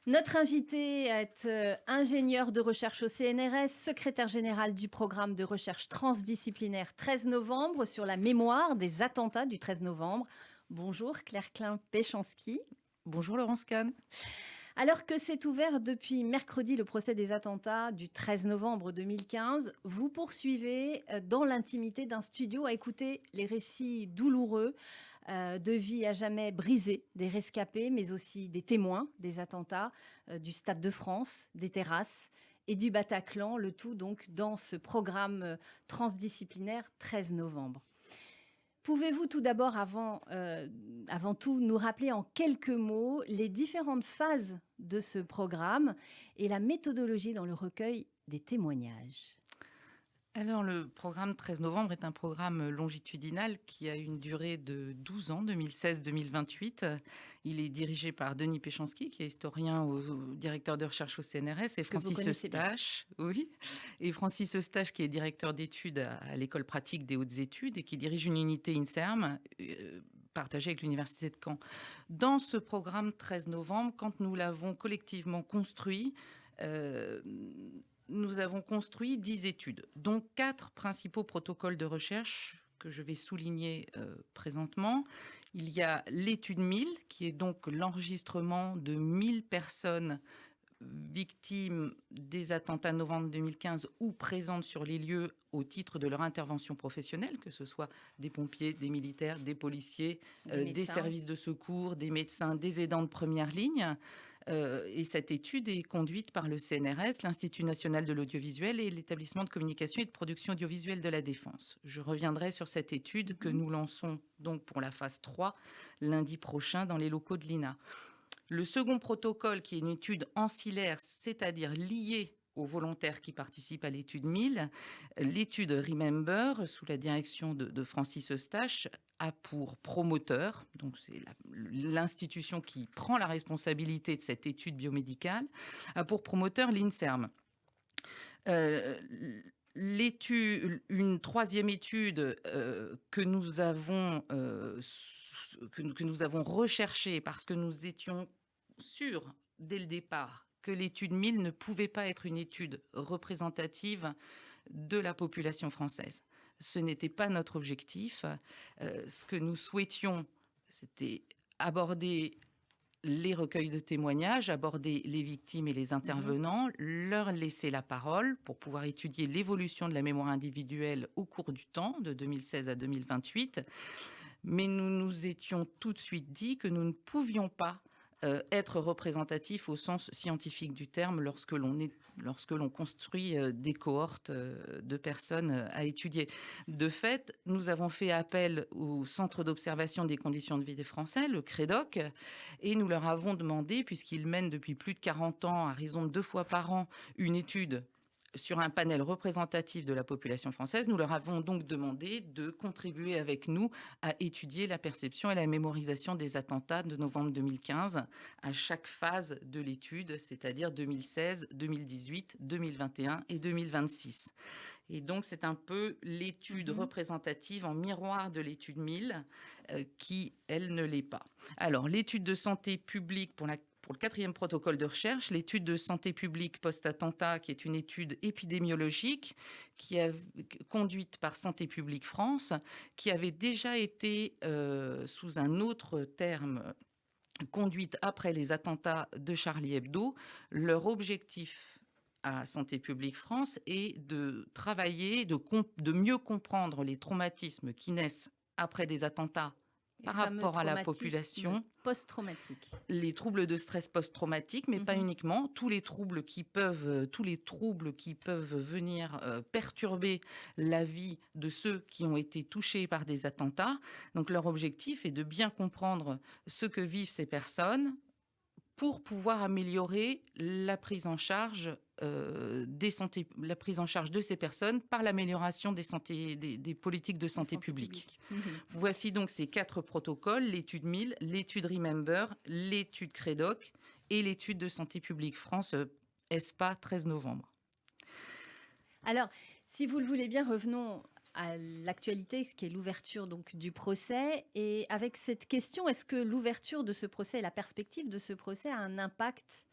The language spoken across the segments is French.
Notre invité est ingénieur de recherche au CNRS, secrétaire général du programme de recherche transdisciplinaire 13 novembre sur la mémoire des attentats du 13 novembre. Bonjour Claire Klein-Péchanski. Bonjour Laurence Kahn. Alors que s'est ouvert depuis mercredi le procès des attentats du 13 novembre 2015, vous poursuivez dans l'intimité d'un studio à écouter les récits douloureux de vie à jamais brisée des rescapés, mais aussi des témoins des attentats du Stade de France, des terrasses et du Bataclan, le tout donc dans ce programme transdisciplinaire 13 novembre. Pouvez-vous tout d'abord, avant tout, nous rappeler en quelques mots les différentes phases de ce programme et la méthodologie dans le recueil des témoignages? Alors, le programme 13 novembre est un programme longitudinal qui a une durée de 12 ans, 2016-2028. Il est dirigé par Denis Péchanski, qui est historien au directeur de recherche au CNRS, et Que vous Francis connaissez bien. Eustache, oui, et Francis Eustache, qui est directeur d'études à l'école pratique des hautes études et qui dirige une unité INSERM partagée avec l'université de Caen. Dans ce programme 13 novembre, quand nous l'avons collectivement construit, euh, nous avons construit 10 études, dont 4 principaux protocoles de recherche que je vais souligner présentement. Il y a l'étude 1000, qui est donc l'enregistrement de 1000 personnes victimes des attentats de novembre 2015 ou présentes sur les lieux au titre de leur intervention professionnelle, que ce soit des pompiers, des militaires, des policiers, des services de secours, des médecins, des aidants de première ligne. Et cette étude est conduite par le CNRS, l'Institut national de l'audiovisuel et l'établissement de communication et de production audiovisuelle de la Défense. Je reviendrai sur cette étude que nous lançons donc pour la phase 3 lundi prochain dans les locaux de l'INA. Le second protocole, qui est une étude ancillaire, c'est-à-dire liée aux volontaires qui participent à l'étude 1000, l'étude Remember, sous la direction de Francis Eustache, a pour promoteur, donc c'est l'institution qui prend la responsabilité de cette étude biomédicale, a pour promoteur l'INSERM. Une troisième étude que nous avons recherchée parce que nous étions sûrs dès le départ que l'étude 1000 ne pouvait pas être une étude représentative de la population française. Ce n'était pas notre objectif. Ce que nous souhaitions, c'était aborder les recueils de témoignages, aborder les victimes et les intervenants, leur laisser la parole pour pouvoir étudier l'évolution de la mémoire individuelle au cours du temps, de 2016 à 2028. Mais nous nous étions tout de suite dit que nous ne pouvions pas être représentatif au sens scientifique du terme lorsque l'on construit des cohortes de personnes à étudier. De fait, nous avons fait appel au Centre d'observation des conditions de vie des Français, le CREDOC, et nous leur avons demandé, puisqu'ils mènent depuis plus de 40 ans, à raison de 2 fois par an, une étude sur un panel représentatif de la population française, nous leur avons donc demandé de contribuer avec nous à étudier la perception et la mémorisation des attentats de novembre 2015 à chaque phase de l'étude, c'est-à-dire 2016, 2018, 2021 et 2026. Et donc, c'est un peu l'étude représentative en miroir de l'étude 1000 qui, elle, ne l'est pas. Alors, l'étude de santé publique pour le quatrième protocole de recherche, l'étude de santé publique post-attentat, qui est une étude épidémiologique qui est conduite par Santé publique France, qui avait déjà été, sous un autre terme, conduite après les attentats de Charlie Hebdo. Leur objectif à Santé publique France est de travailler, de mieux comprendre les traumatismes qui naissent après des attentats par rapport à la population. Post-traumatique. Les troubles de stress post-traumatique, mais pas uniquement, tous les troubles qui peuvent venir perturber la vie de ceux qui ont été touchés par des attentats. Donc leur objectif est de bien comprendre ce que vivent ces personnes pour pouvoir améliorer la prise en charge la prise en charge de ces personnes par l'amélioration des politiques de santé publique. Voici donc ces 4 protocoles, l'étude 1000, l'étude Remember, l'étude CREDOC et l'étude de Santé publique France ESPA 13 novembre. Alors, si vous le voulez bien, revenons à l'actualité, ce qui est l'ouverture donc du procès. Et avec cette question, est-ce que l'ouverture de ce procès et la perspective de ce procès a un impact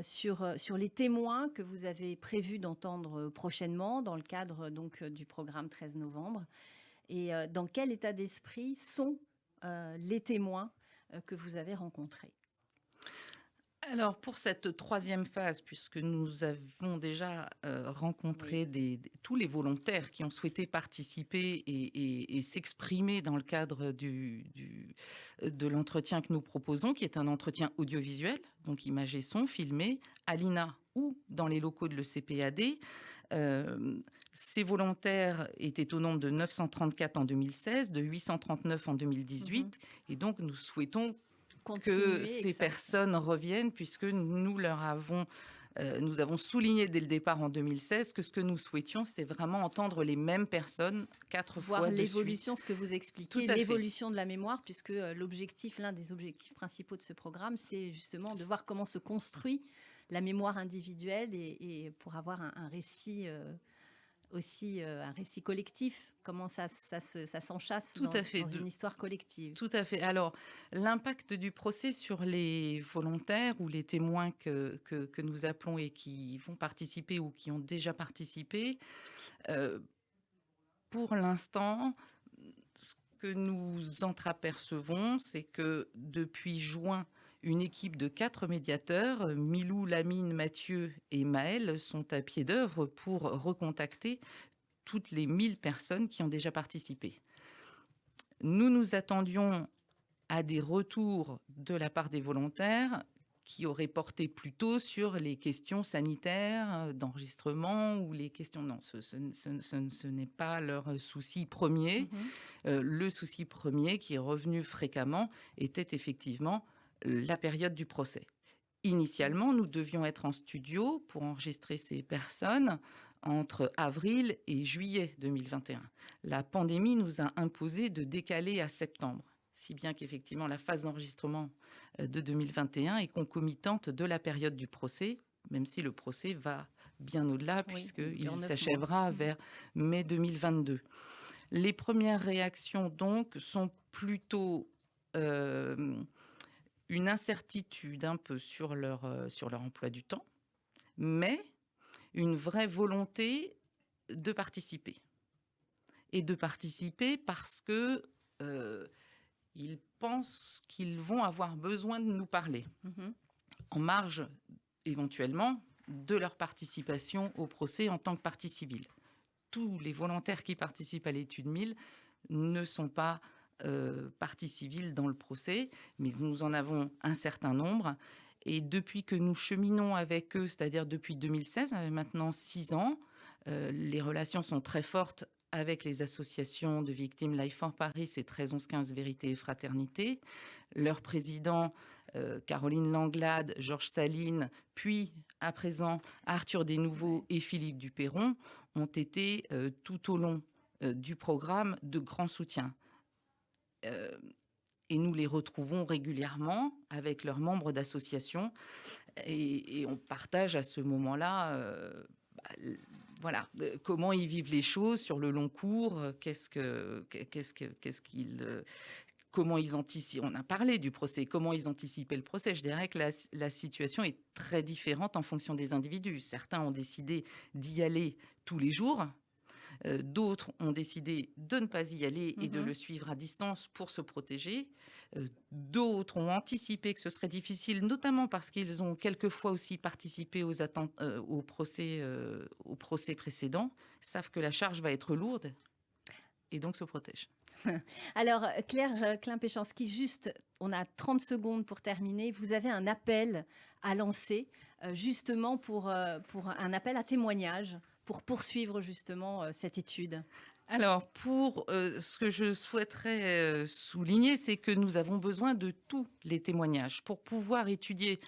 sur les témoins que vous avez prévu d'entendre prochainement dans le cadre donc du programme 13 novembre. Et dans quel état d'esprit sont les témoins que vous avez rencontrés? Alors pour cette troisième phase, puisque nous avons déjà, Oui. rencontré tous les volontaires qui ont souhaité participer et s'exprimer dans le cadre de l'entretien que nous proposons, qui est un entretien audiovisuel, donc images et son, filmé à l'INA ou dans les locaux de l'ECPAD. Ces volontaires étaient au nombre de 934 en 2016, de 839 en Mmh. 2018 et donc nous souhaitons que Continuer et ces que ça personnes reviennent puisque nous avons souligné dès le départ en 2016 que ce que nous souhaitions, c'était vraiment entendre les mêmes personnes 4 voir fois de l'évolution, suite. ce que vous Tout expliquez, à fait. l'évolution de la mémoire puisque, l'un des objectifs principaux de ce programme, c'est justement de voir comment se construit la mémoire individuelle et pour avoir un récit, aussi, un récit collectif, comment ça s'enchâsse Tout à fait, dans une histoire collective. tout à fait. Alors, l'impact du procès sur les volontaires ou les témoins que nous appelons et qui vont participer ou qui ont déjà participé, heu, pour l'instant, ce que nous entreapercevons, c'est que depuis juin, une équipe de 4 médiateurs, Milou, Lamine, Mathieu et Maël, sont à pied d'œuvre pour recontacter toutes les 1000 personnes qui ont déjà participé. Nous nous attendions à des retours de la part des volontaires qui auraient porté plutôt sur les questions sanitaires, d'enregistrement ou les questions non, ce n'est pas leur souci premier. Mmh. Le souci premier qui est revenu fréquemment était effectivement la période du procès. Initialement, nous devions être en studio pour enregistrer ces personnes entre avril et juillet 2021. La pandémie nous a imposé de décaler à septembre, si bien qu'effectivement la phase d'enregistrement de 2021 est concomitante de la période du procès, même si le procès va bien au-delà Oui, il dure puisqu'il 9 mois. s'achèvera Mmh. vers mai 2022. Les premières réactions donc sont plutôt une incertitude un peu sur leur emploi du temps, mais une vraie volonté de participer et de participer parce que, ils pensent qu'ils vont avoir besoin de nous parler, Mmh. en marge éventuellement de leur participation au procès en tant que partie civile. Tous les volontaires qui participent à l'étude 1000 ne sont pas, partie civile dans le procès, mais nous en avons un certain nombre et depuis que nous cheminons avec eux, c'est-à-dire depuis 2016, ça fait maintenant 6 ans, les relations sont très fortes avec les associations de victimes Life for Paris et 13 11 15 Vérité et Fraternité. Leurs présidents, Caroline Langlade, Georges Saline, puis à présent Arthur Ouais. Desnouveaux et Philippe Duperron ont été, tout au long, du programme de grand soutien. Heu et nous les retrouvons régulièrement avec leurs membres d'association et on partage à ce moment-là, voilà, comment ils vivent les choses sur le long cours, qu'est-ce qu'ils, comment ils anticipent. On a parlé du procès, comment ils anticipaient le procès. Je dirais que la situation est très différente en fonction des individus. Certains ont décidé d'y aller tous les jours. D'autres ont décidé de ne pas y aller et de Mmh. le suivre à distance pour se protéger. D'autres ont anticipé que ce serait difficile, notamment parce qu'ils ont quelquefois aussi participé au procès précédent, savent que la charge va être lourde et donc se protègent. Alors, Claire, Klein-Péchanski, juste, on a 30 secondes pour terminer. Vous avez un appel à lancer, justement pour un appel à témoignage, pour poursuivre justement, cette étude? Alors pour, ce que je souhaiterais, souligner, c'est que nous avons besoin de tous les témoignages pour pouvoir étudier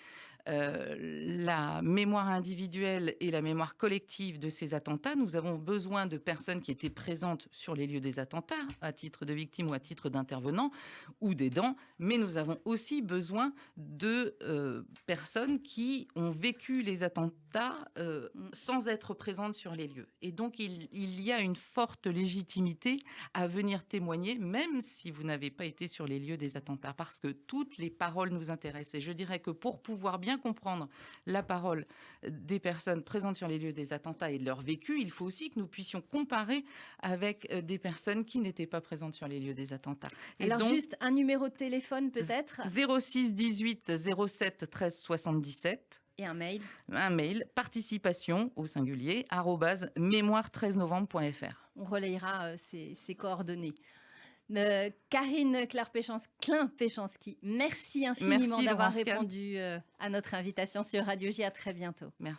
la mémoire individuelle et la mémoire collective de ces attentats. Nous avons besoin de personnes qui étaient présentes sur les lieux des attentats, à titre de victime ou à titre d'intervenant ou d'aidant, mais nous avons aussi besoin de personnes qui ont vécu les attentats Mmh. sans être présentes sur les lieux. Et donc, il y a une forte légitimité à venir témoigner, même si vous n'avez pas été sur les lieux des attentats, parce que toutes les paroles nous intéressent. Et je dirais que pour pouvoir bien comprendre la parole des personnes présentes sur les lieux des attentats et de leur vécu, il faut aussi que nous puissions comparer avec des personnes qui n'étaient pas présentes sur les lieux des attentats. Et Alors donc, juste un numéro de téléphone peut-être 06 18 07 13 77. et un mail. Un mail, participation au singulier, @mémoire13novembre.fr. On relayera ces coordonnées. Karine Klein-Péchanski, merci infiniment Merci, d'avoir Laurence Kahn. répondu à notre invitation sur Radio J. À très bientôt. Merci.